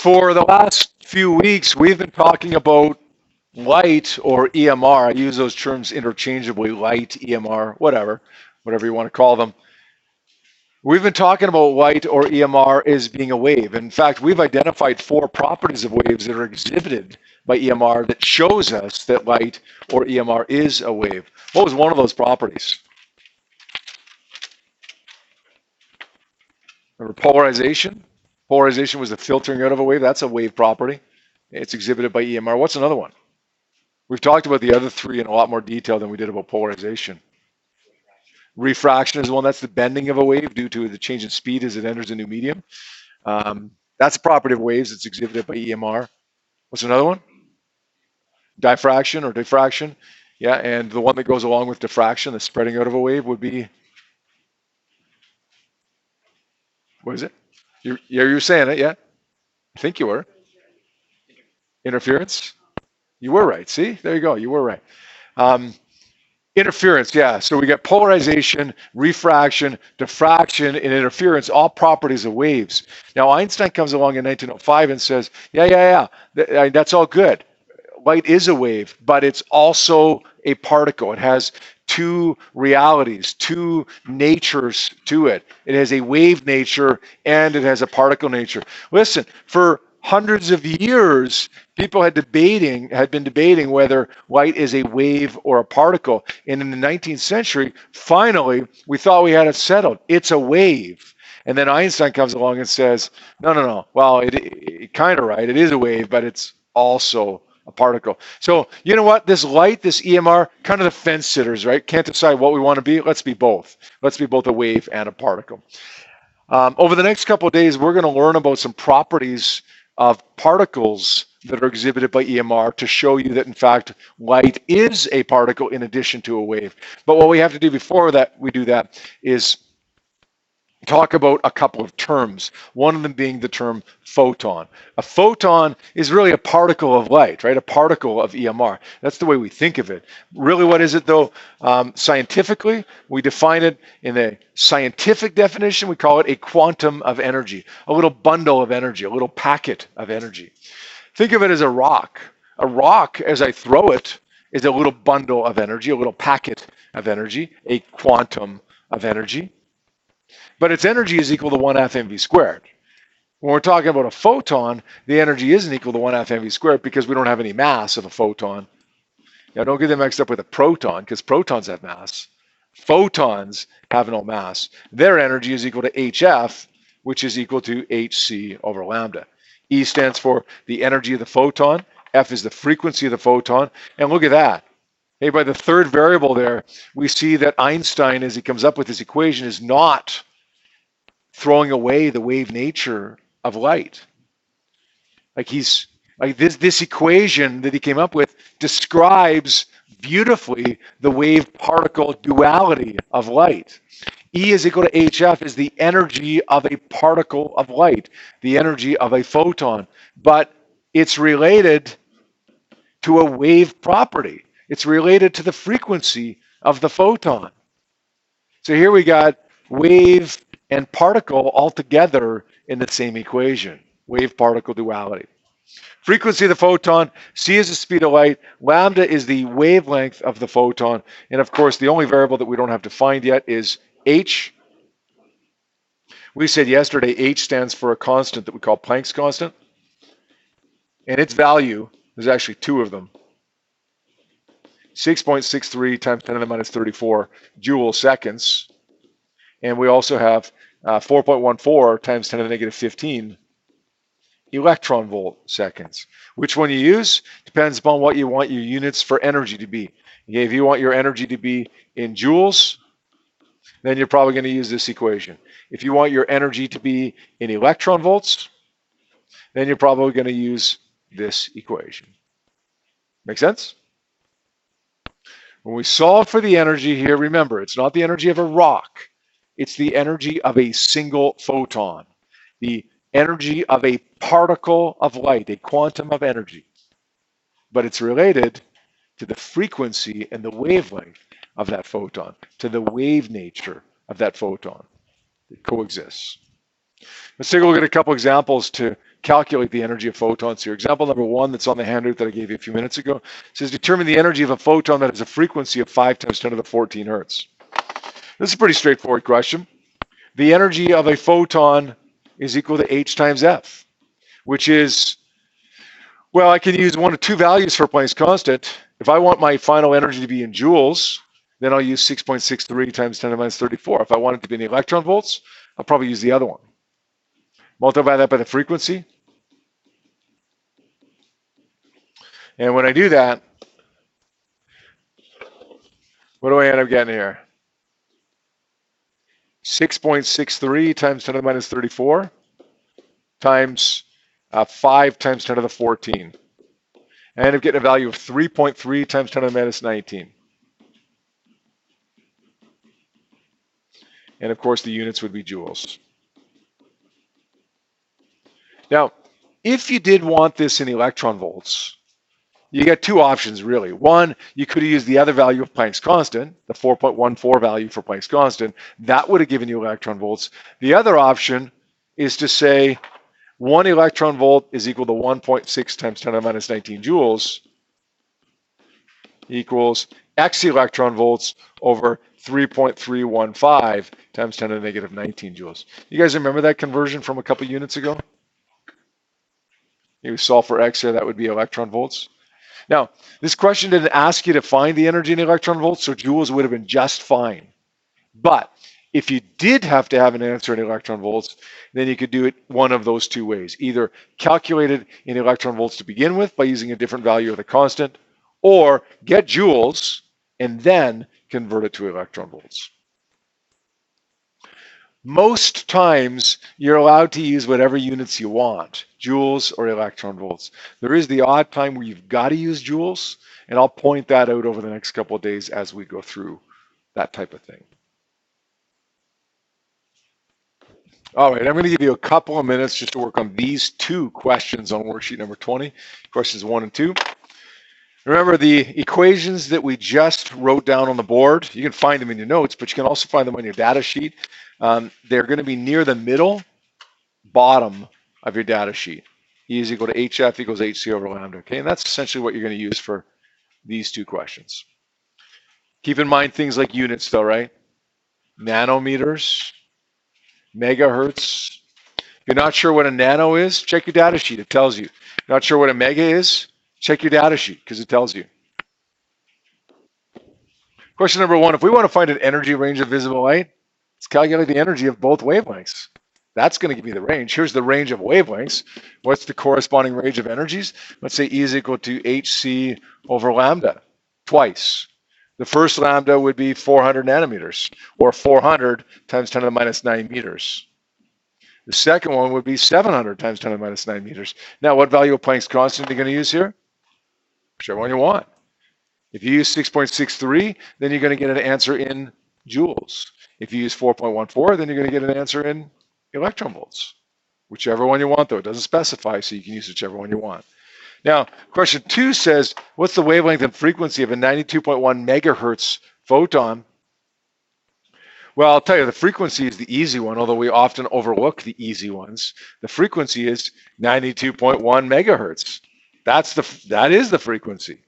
For the last few weeks, we've been talking about light or EMR. I use those terms interchangeably, light, EMR, whatever you want to call them. We've been talking about light or EMR as being a wave. In fact, we've identified 4 properties of waves that are exhibited by EMR that shows us that light or EMR is a wave. What was one of those properties? Remember polarization? Polarization was the filtering out of a wave. That's a wave property. It's exhibited by EMR. What's another one? We've talked about the other 3 in a lot more detail than we did about polarization. Refraction is one. That's the bending of a wave due to the change in speed as it enters a new medium. That's a property of waves that's exhibited by EMR. What's another one? Diffraction or diffraction. Yeah, and the one that goes along with diffraction, the spreading out of a wave, would be, what is it? You're saying it, yeah? I think you were. Interference? You were right. See? There you go. You were right. Interference, yeah. So we got polarization, refraction, diffraction, and interference, all properties of waves. Now, Einstein comes along in 1905 and says, yeah, that's all good. Light is a wave, but it's also a particle. It has 2 realities, 2 natures to it. It has a wave nature and it has a particle nature. Listen, for hundreds of years, people had been debating whether light is a wave or a particle. And in the 19th century, finally, we thought we had it settled. It's a wave. And then Einstein comes along and says, no. Well, it kind of right. It is a wave, but it's also a particle. So you know what? This light, this EMR, kind of the fence sitters, right? Can't decide what we want to be. Let's be both. Let's be both a wave and a particle. Over the next couple of days, we're going to learn about some properties of particles that are exhibited by EMR to show you that, in fact, light is a particle in addition to a wave. But what we have to do before that we do that is talk about a couple of terms, one of them being the term photon. A photon is really a particle of light, right? A particle of EMR. That's the way we think of it. Really, what is it though? Scientifically, we define it in a scientific definition. We call it a quantum of energy, a little bundle of energy, a little packet of energy. Think of it as a rock. A rock, as I throw it, is a little bundle of energy, a little packet of energy, a quantum of energy. But its energy is equal to 1/2 mv squared. When we're talking about a photon, the energy isn't equal to 1/2 mv squared because we don't have any mass of a photon. Now, don't get them mixed up with a proton because protons have mass. Photons have no mass. Their energy is equal to HF, which is equal to hc over lambda. E stands for the energy of the photon. F is the frequency of the photon. And look at that. Hey, by the 3rd variable there, we see that Einstein, as he comes up with this equation, is not throwing away the wave nature of light. Like this equation that he came up with describes beautifully the wave particle duality of light. E is equal to HF is the energy of a particle of light, the energy of a photon, but it's related to a wave property. It's related to the frequency of the photon. So here we got wave and particle all together in the same equation, wave-particle duality. Frequency of the photon, c is the speed of light, lambda is the wavelength of the photon, and of course the only variable that we don't have to find yet is h. We said yesterday h stands for a constant that we call Planck's constant, and its value, there's actually 2 of them, 6.63 times 10 to the minus 34 joule seconds. And we also have 4.14 times 10 to the negative 15 electron volt seconds. Which one you use depends upon what you want your units for energy to be. Okay, if you want your energy to be in joules, then you're probably going to use this equation. If you want your energy to be in electron volts, then you're probably going to use this equation. Make sense? When we solve for the energy here, remember, it's not the energy of a rock. It's the energy of a single photon, the energy of a particle of light, a quantum of energy. But it's related to the frequency and the wavelength of that photon, to the wave nature of that photon that coexists. Let's take a look at a couple examples to calculate the energy of photons here. Example number 1 that's on the handout that I gave you a few minutes ago says determine the energy of a photon that has a frequency of 5 times 10 to the 14 hertz. This is a pretty straightforward question. The energy of a photon is equal to h times f, which is, well, I can use one of two values for Planck's constant. If I want my final energy to be in joules, then I'll use 6.63 times 10 to the minus 34. If I want it to be in electron volts, I'll probably use the other one. Multiply that by the frequency. And when I do that, what do I end up getting here? 6.63 times 10 to the minus 34 times 5 times 10 to the 14. I end up getting a value of 3.3 times 10 to the minus 19. And of course, the units would be joules. Now, if you did want this in electron volts, you get two options really. One, you could have used the other value of Planck's constant, the 4.14 value for Planck's constant. That would have given you electron volts. The other option is to say 1 electron volt is equal to 1.6 times 10 to the minus 19 joules equals x electron volts over 3.315 times 10 to the negative 19 joules. You guys remember that conversion from a couple units ago? You solve for x here, that would be electron volts. Now, this question didn't ask you to find the energy in electron volts, so joules would have been just fine. But if you did have to have an answer in electron volts, then you could do it one of those two ways. Either calculate it in electron volts to begin with by using a different value of the constant, or get joules and then convert it to electron volts. Most times, you're allowed to use whatever units you want, joules or electron volts. There is the odd time where you've got to use joules, and I'll point that out over the next couple of days as we go through that type of thing. All right, I'm going to give you a couple of minutes just to work on these two questions on worksheet number 20, questions 1 and 2. Remember the equations that we just wrote down on the board. You can find them in your notes, but you can also find them on your data sheet. They're going to be near the middle bottom of your data sheet. E is equal to HF equals HC over lambda. Okay, and that's essentially what you're going to use for these two questions. Keep in mind things like units though, right? Nanometers, megahertz. If you're not sure what a nano is, check your data sheet. It tells you. Not sure what a mega is? Check your data sheet because it tells you. Question number 1, if we want to find an energy range of visible light, let's calculate the energy of both wavelengths. That's going to give you the range. Here's the range of wavelengths. What's the corresponding range of energies? Let's say E is equal to HC over lambda, twice. The first lambda would be 400 nanometers, or 400 times 10 to the minus 9 meters. The second one would be 700 times 10 to the minus 9 meters. Now, what value of Planck's constant are you going to use here? Whichever one you want. If you use 6.63, then you're going to get an answer in joules. If you use 4.14, then you're going to get an answer in electron volts. Whichever one you want, though. It doesn't specify, so you can use whichever one you want. Now, question 2 says, what's the wavelength and frequency of a 92.1 megahertz photon? Well, I'll tell you, the frequency is the easy one, although we often overlook the easy ones. The frequency is 92.1 megahertz. That is the frequency.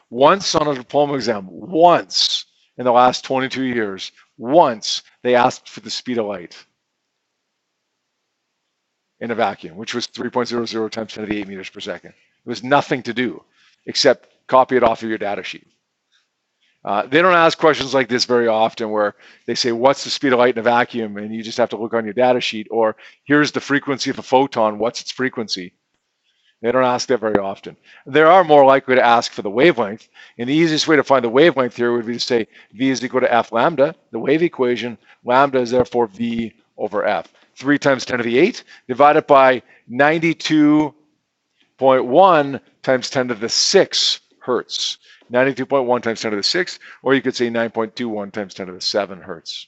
Once on a diploma exam, once in the last 22 years, once they asked for the speed of light in a vacuum, which was 3.00 times 10 to the 8 meters per second. It was nothing to do except copy it off of your data sheet. They don't ask questions like this very often where they say, what's the speed of light in a vacuum? And you just have to look on your data sheet, or here's the frequency of a photon, what's its frequency? They don't ask that very often. They are more likely to ask for the wavelength, and the easiest way to find the wavelength here would be to say V is equal to F lambda, the wave equation. Lambda is therefore V over F. 3 times 10 to the 8 divided by 92.1 times 10 to the 6 hertz. 92.1 times 10 to the 6, or you could say 9.21 times 10 to the 7 hertz.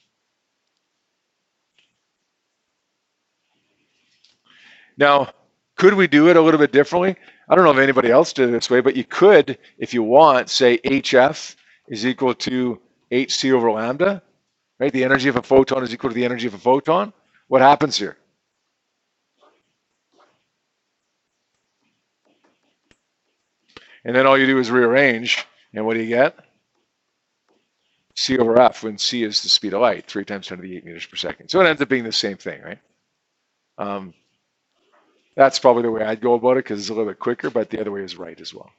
Now, could we do it a little bit differently? I don't know if anybody else did it this way, but you could, if you want, say HF is equal to HC over lambda, right? The energy of a photon is equal to the energy of a photon. What happens here? And then all you do is rearrange, and what do you get? C over F, when C is the speed of light, 3 times 10 to the 8 meters per second. So it ends up being the same thing, right? That's probably the way I'd go about it because it's a little bit quicker, but the other way is right as well.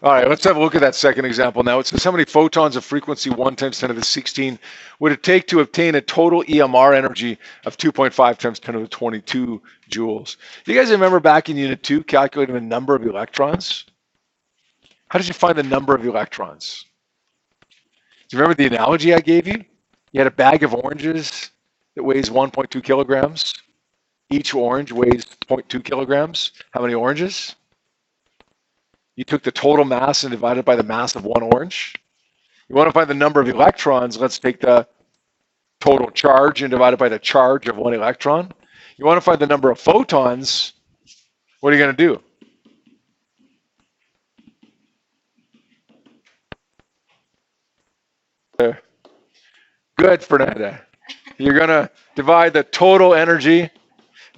All right, let's have a look at that second example now. It says how many photons of frequency 1 times 10 to the 16 would it take to obtain a total EMR energy of 2.5 times 10 to the 22 joules? Do you guys remember back in Unit 2 calculating the number of electrons? How did you find the number of electrons? Do you remember the analogy I gave you? You had a bag of oranges that weighs 1.2 kilograms. Each orange weighs 0.2 kilograms. How many oranges? You took the total mass and divided by the mass of one orange. You want to find the number of electrons. Let's take the total charge and divide it by the charge of one electron. You want to find the number of photons. What are you going to do? Good, Fernanda. You're going to divide the total energy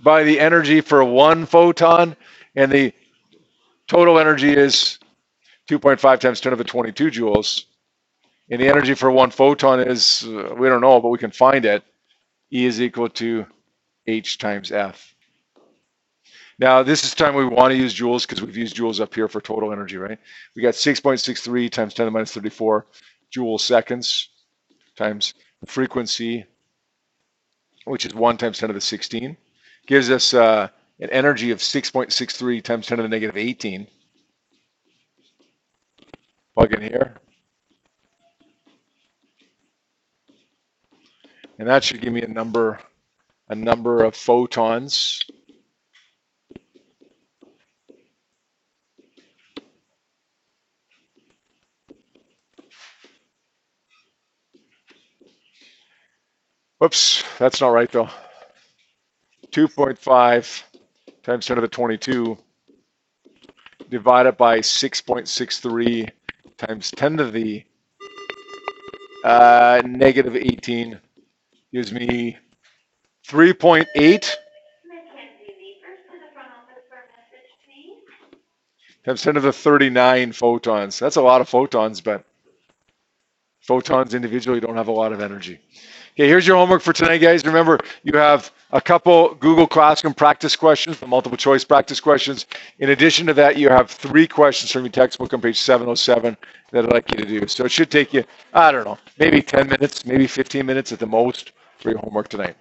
by the energy for one photon, and the total energy is 2.5 times 10 to the 22 joules. And the energy for one photon is, we don't know, but we can find it. E is equal to H times F. Now, this is the time we want to use joules because we've used joules up here for total energy, right? We got 6.63 times 10 to the minus 34 joule seconds times the frequency, which is 1 times 10 to the 16. Gives us an energy of 6.63 times 10 to the negative 18. Plug in here. And that should give me a number of photons. Whoops, that's not right though. 2.5 times 10 to the 22 divided by 6.63 times 10 to the negative 18 gives me 3.8 times 10 to the 39 photons. That's a lot of photons, but photons individually don't have a lot of energy. Okay, here's your homework for tonight, guys. Remember, you have a couple Google Classroom practice questions, the multiple choice practice questions. In addition to that, you have 3 questions from your textbook on page 707 that I'd like you to do. So it should take you, I don't know, maybe 10 minutes, maybe 15 minutes at the most for your homework tonight.